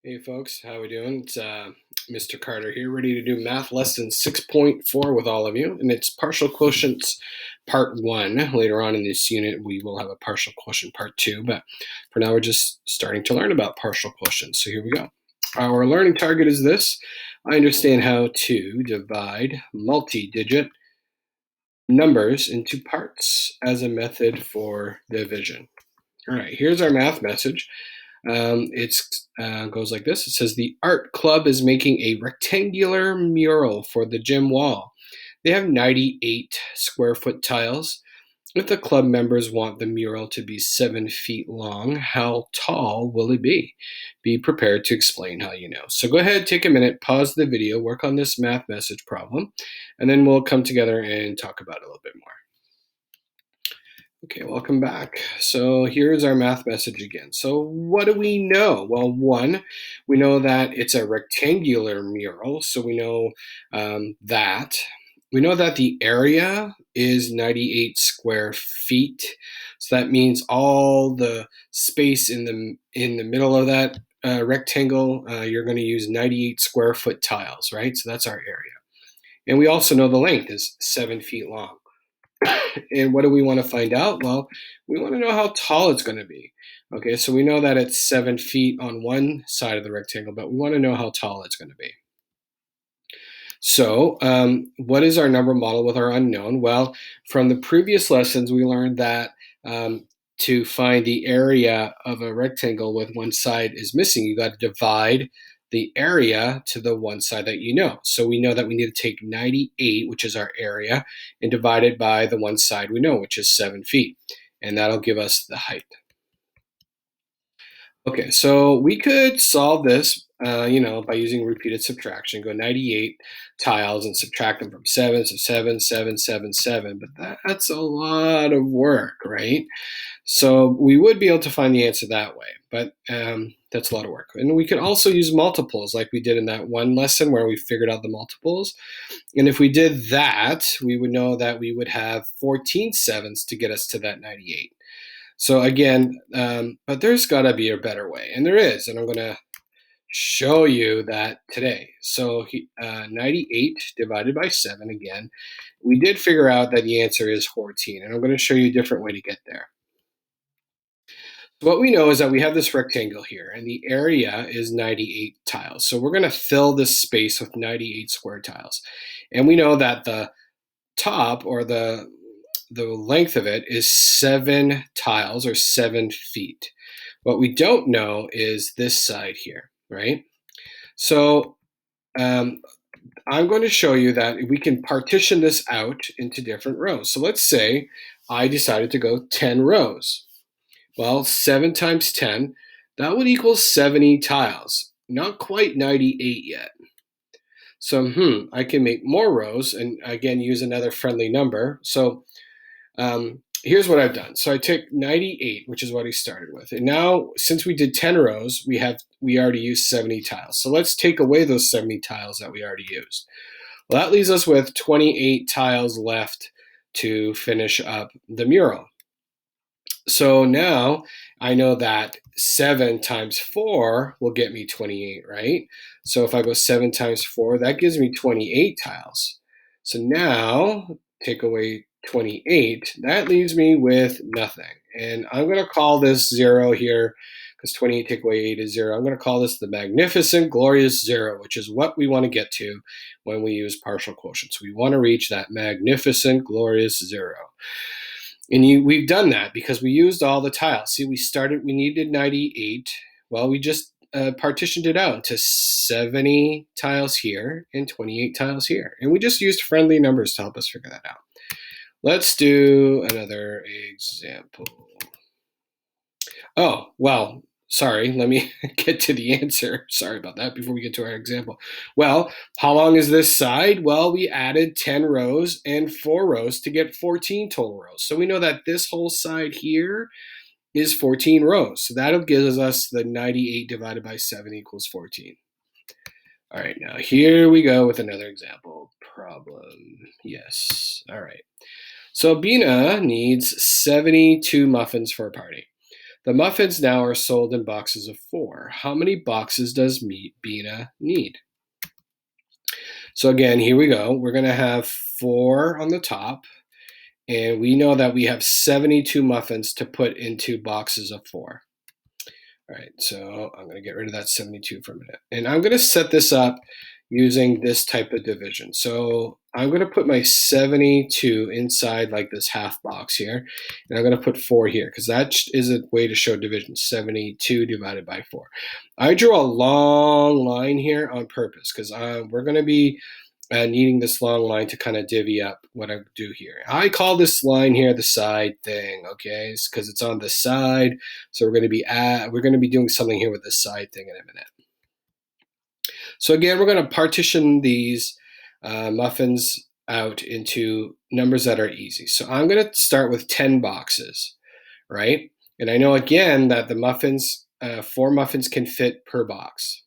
Hey folks, how we doing? It's Mr. Carter here, ready to do math lesson 6.4 with all of you, and it's partial quotients part 1. Later on in this unit, we will have a partial quotient part 2, but for now, we're just starting to learn about partial quotients. So here we go. Our learning target is this. I understand how to divide multi-digit numbers into parts as a method for division. All right, here's our math message. It goes like this. It says the art club is making a rectangular mural for the gym wall. They have 98 square foot tiles. If the club members want the mural to be 7 feet long, how tall will it be? Be prepared to explain how you know. So go ahead, take a minute, pause the video, work on this math message problem, and then we'll come together and talk about it a little bit more. Okay, welcome back. So here's our math message again. So what do we know? Well, one, we know that it's a rectangular mural. So we know that. We know that the area is 98 square feet. So that means all the space in the middle of that rectangle, you're going to use 98 square foot tiles, right? So that's our area. And we also know the length is 7 feet long. And what do we want to find out? Well, we want to know how tall it's going to be. Okay, so we know that it's 7 feet on one side of the rectangle, but we want to know how tall it's going to be. So what is our number model with our unknown? Well, from the previous lessons, we learned that to find the area of a rectangle with one side is missing, you got to divide the area to the one side that you know. So we know that we need to take 98, which is our area, and divide it by the one side we know, which is 7 feet. And that'll give us the height. Okay, so we could solve this, by using repeated subtraction. Go 98 tiles and subtract them from 7, so 7, 7, 7, 7. But that's a lot of work, right? So we would be able to find the answer that way, but that's a lot of work. And we could also use multiples like we did in that one lesson where we figured out the multiples. And if we did that, we would know that we would have 14 sevens to get us to that 98. So again, but there's got to be a better way, and there is, and I'm going to show you that today. So 98 divided by 7, again, we did figure out that the answer is 14, and I'm going to show you a different way to get there. What we know is that we have this rectangle here, and the area is 98 tiles. So we're going to fill this space with 98 square tiles. And we know that the top, or the length of it, is 7 tiles, or 7 feet. What we don't know is this side here, right? So I'm going to show you that we can partition this out into different rows. So let's say I decided to go 10 rows. Well, 7 times 10, that would equal 70 tiles. Not quite 98 yet. So I can make more rows and again use another friendly number. So here's what I've done. So I took 98, which is what I started with. And now, since we did 10 rows, we already used 70 tiles. So let's take away those 70 tiles that we already used. Well, that leaves us with 28 tiles left to finish up the mural. So now I know that 7 times 4 will get me 28, right? So if I go 7 times 4, that gives me 28 tiles. So now, take away 28, that leaves me with nothing. And I'm going to call this 0 here, because 28 take away 8 is 0. I'm going to call this the magnificent, glorious 0, which is what we want to get to when we use partial quotients. We want to reach that magnificent, glorious 0. And we've done that because we used all the tiles. See, we needed 98. Well, we just partitioned it out into 70 tiles here and 28 tiles here. And we just used friendly numbers to help us figure that out. Let's do another example. Oh, well, sorry, let me get to the answer. Sorry about that before we get to our example. Well, how long is this side? Well, we added 10 rows and 4 rows to get 14 total rows. So we know that this whole side here is 14 rows. So that'll give us the 98 divided by 7 equals 14. All right, now here we go with another example problem. Yes, all right. So Bina needs 72 muffins for a party. The muffins now are sold in boxes of 4. How many boxes does Bina need? So again, here we go. We're going to have 4 on the top, and we know that we have 72 muffins to put into boxes of 4. All right, so I'm going to get rid of that 72 for a minute. And I'm going to set this up using this type of division. So I'm going to put my 72 inside like this half box here. And I'm going to put 4 here because that is a way to show division, 72 divided by 4. I drew a long line here on purpose because we're going to be needing this long line to kind of divvy up what I do here. I call this line here the side thing, okay? It's because it's on the side. So we're going to be doing something here with this side thing in a minute. So again, we're going to partition these muffins out into numbers that are easy. So I'm going to start with 10 boxes, right? And I know again that the muffins, 4 muffins can fit per box.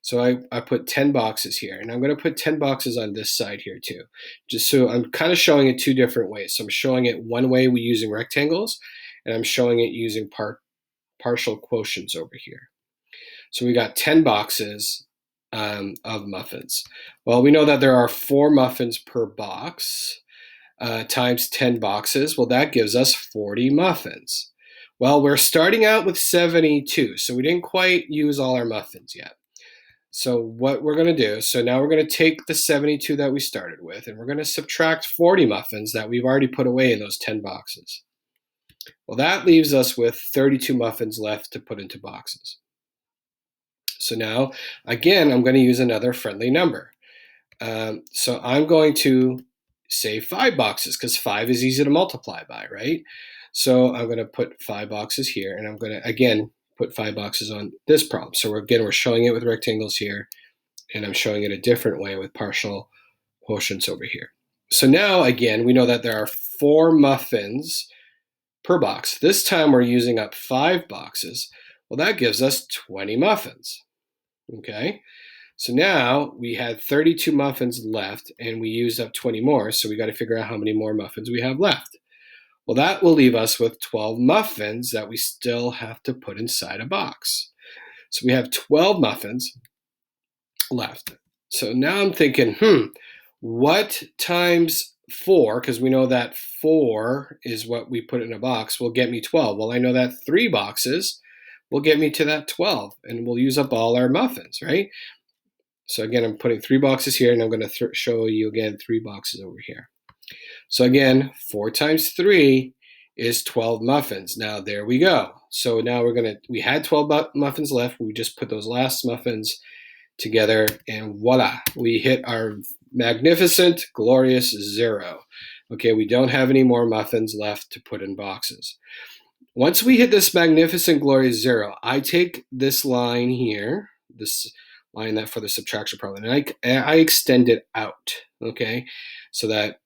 So I put 10 boxes here, and I'm going to put 10 boxes on this side here too. Just so I'm kind of showing it 2 different ways. So I'm showing it one way we're using rectangles, and I'm showing it using partial quotients over here. So we got 10 boxes of muffins. Well, we know that there are 4 muffins per box times 10 boxes. Well, that gives us 40 muffins. Well, we're starting out with 72, so we didn't quite use all our muffins yet. So what we're going to do, so now we're going to take the 72 that we started with, and we're going to subtract 40 muffins that we've already put away in those 10 boxes. Well, that leaves us with 32 muffins left to put into boxes. So now, again, I'm going to use another friendly number. So I'm going to say 5 boxes because 5 is easy to multiply by, right? So I'm going to put 5 boxes here, and I'm going to, again, put 5 boxes on this problem. So we're showing it with rectangles here, and I'm showing it a different way with partial quotients over here. So now, again, we know that there are 4 muffins per box. This time we're using up 5 boxes. Well, that gives us 20 muffins. Okay, so now we had 32 muffins left, and we used up 20 more, so we got to figure out how many more muffins we have left. Well, that will leave us with 12 muffins that we still have to put inside a box. So we have 12 muffins left. So now I'm thinking, what times 4, because we know that 4 is what we put in a box, will get me 12. Well, I know that 3 boxes will get me to that 12, and we'll use up all our muffins, right? So again, I'm putting 3 boxes here, and I'm going to show you again 3 boxes over here. So again, 4 times 3 is 12 muffins. Now there we go. So now we had 12 muffins left. We just put those last muffins together, and voila, we hit our magnificent, glorious 0. Okay, we don't have any more muffins left to put in boxes. Once we hit this magnificent, glorious 0, I take this line here, this line that for the subtraction problem, and I extend it out, okay, so that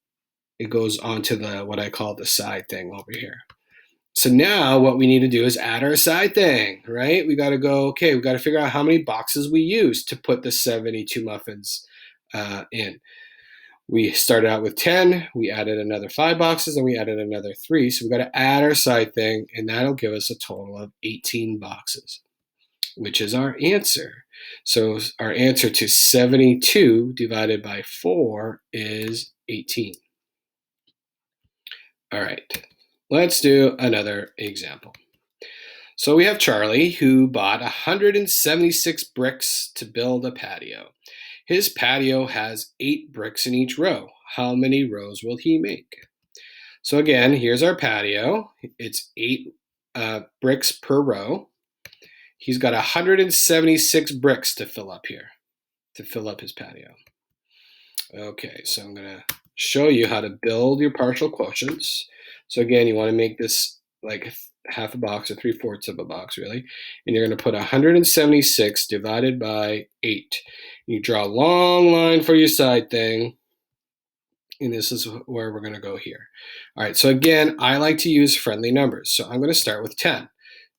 it goes onto what I call the side thing over here. So now what we need to do is add our side thing, right? We got to go, okay, we got to figure out how many boxes we use to put the 72 muffins in. We started out with 10, we added another 5 boxes, and we added another 3. So we got to add our side thing, and that'll give us a total of 18 boxes, which is our answer. So our answer to 72 divided by 4 is 18. All right, let's do another example. So we have Charlie who bought 176 bricks to build a patio. His patio has 8 bricks in each row. How many rows will he make? So again, here's our patio. It's 8 bricks per row. He's got 176 bricks to fill up here, to fill up his patio. Okay, so I'm going to show you how to build your partial quotients. So again, you want to make this like half a box or 3/4 of a box, really. And you're going to put 176 divided by 8. You draw a long line for your side thing. And this is where we're going to go here. All right, so again, I like to use friendly numbers. So I'm going to start with 10.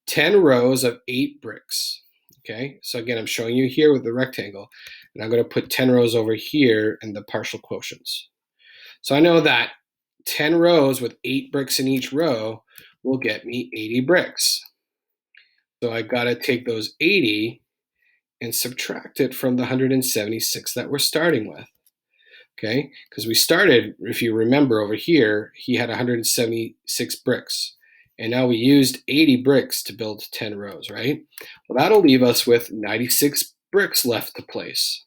10 rows of 8 bricks. Okay, so again, I'm showing you here with the rectangle, and I'm going to put 10 rows over here in the partial quotients. So I know that 10 rows with 8 bricks in each row will get me 80 bricks. So I've got to take those 80 and subtract it from the 176 that we're starting with. Okay, because we started, if you remember over here, he had 176 bricks. And now we used 80 bricks to build 10 rows, right? Well, that'll leave us with 96 bricks left to place.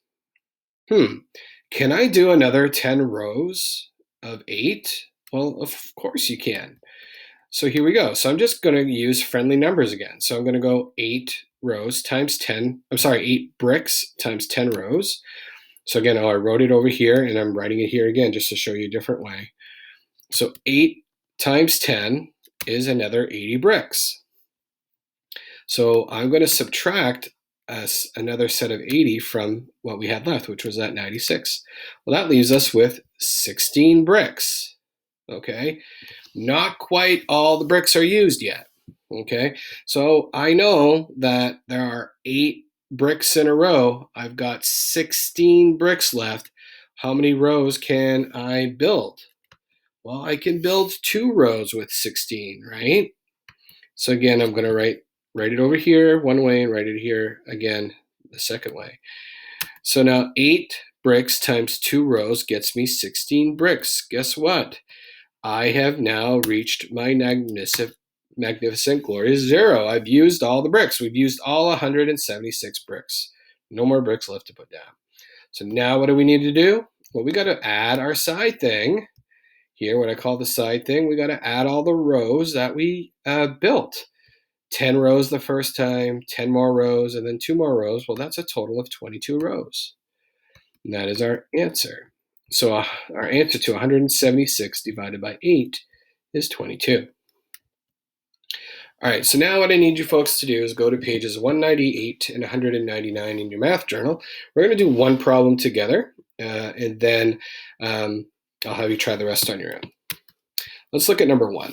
Can I do another 10 rows of 8? Well, of course you can. So here we go. So I'm just going to use friendly numbers again. So I'm going to go 8 rows times 10. I'm sorry, 8 bricks times 10 rows. So again, I wrote it over here, and I'm writing it here again just to show you a different way. So 8 times 10 is another 80 bricks. So I'm going to subtract another set of 80 from what we had left, which was that 96. Well, that leaves us with 16 bricks. Okay, not quite all the bricks are used yet. Okay, so I know that there are 8 bricks in a row. I've got 16 bricks left. How many rows can I build? Well, I can build 2 rows with 16, right? So again, I'm going to write it over here one way and write it here again the second way. So now 8 bricks times 2 rows gets me 16 bricks. Guess what? I have now reached my magnificent, glorious 0. I've used all the bricks. We've used all 176 bricks. No more bricks left to put down. So now what do we need to do? Well, we got to add our side thing. Here, what I call the side thing, we got to add all the rows that we built. 10 rows the first time, 10 more rows, and then 2 more rows. Well, that's a total of 22 rows. And that is our answer. So our answer to 176 divided by 8 is 22. All right, so now what I need you folks to do is go to pages 198 and 199 in your math journal. We're going to do one problem together, and then I'll have you try the rest on your own. Let's look at number 1.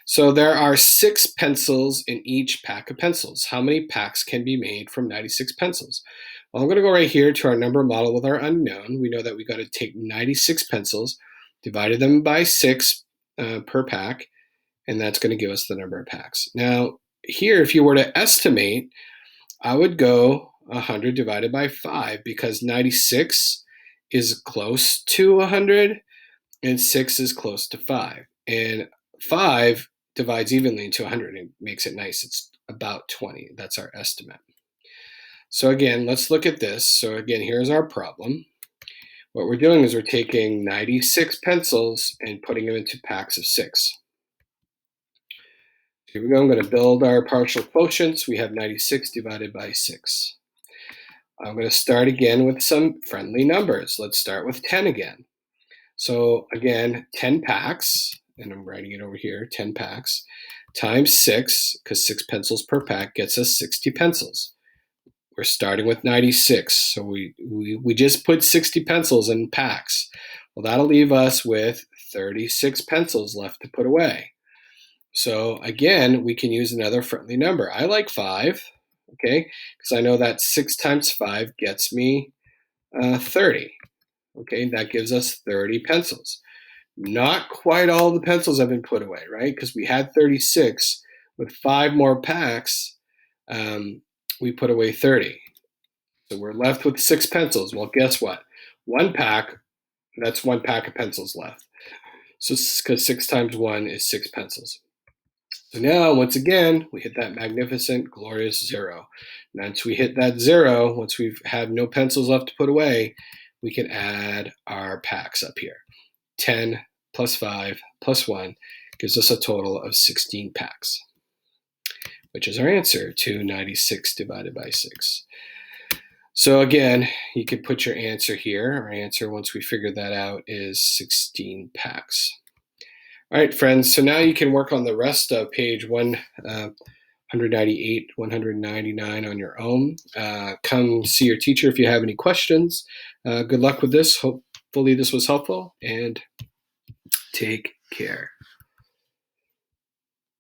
So there are 6 pencils in each pack of pencils. How many packs can be made from 96 pencils? Well, I'm going to go right here to our number model with our unknown. We know that we got to take 96 pencils, divided them by 6 per pack, and that's going to give us the number of packs. Now, here, if you were to estimate, I would go 100 divided by 5 because 96 is close to 100 and 6 is close to 5. And 5 divides evenly into 100 and makes it nice. It's about 20. That's our estimate. So again, let's look at this. So again, here's our problem. What we're doing is we're taking 96 pencils and putting them into packs of 6. Here we go. I'm going to build our partial quotients. We have 96 divided by 6. I'm going to start again with some friendly numbers. Let's start with 10 again. So again, 10 packs, and I'm writing it over here, 10 packs, times 6, because 6 pencils per pack gets us 60 pencils. We're starting with 96, so we just put 60 pencils in packs. Well, that'll leave us with 36 pencils left to put away. So again, we can use another friendly number. I like 5, okay, because I know that 6 times 5 gets me 30. Okay, that gives us 30 pencils. Not quite all the pencils have been put away, right? Because we had 36. With 5 more packs, we put away 30. So we're left with 6 pencils. Well, guess what? One pack, that's 1 pack of pencils left. So because 6 times 1 is 6 pencils. So now, once again, we hit that magnificent, glorious 0. Once we hit that 0, once we've had no pencils left to put away, we can add our packs up here. 10 plus 5 plus 1 gives us a total of 16 packs, which is our answer to 96 divided by 6. So again, you can put your answer here. Our answer, once we figure that out, is 16 packs. All right, friends, so now you can work on the rest of page 198, 199 on your own. Come see your teacher if you have any questions. Good luck with this. Hopefully this was helpful, and take care.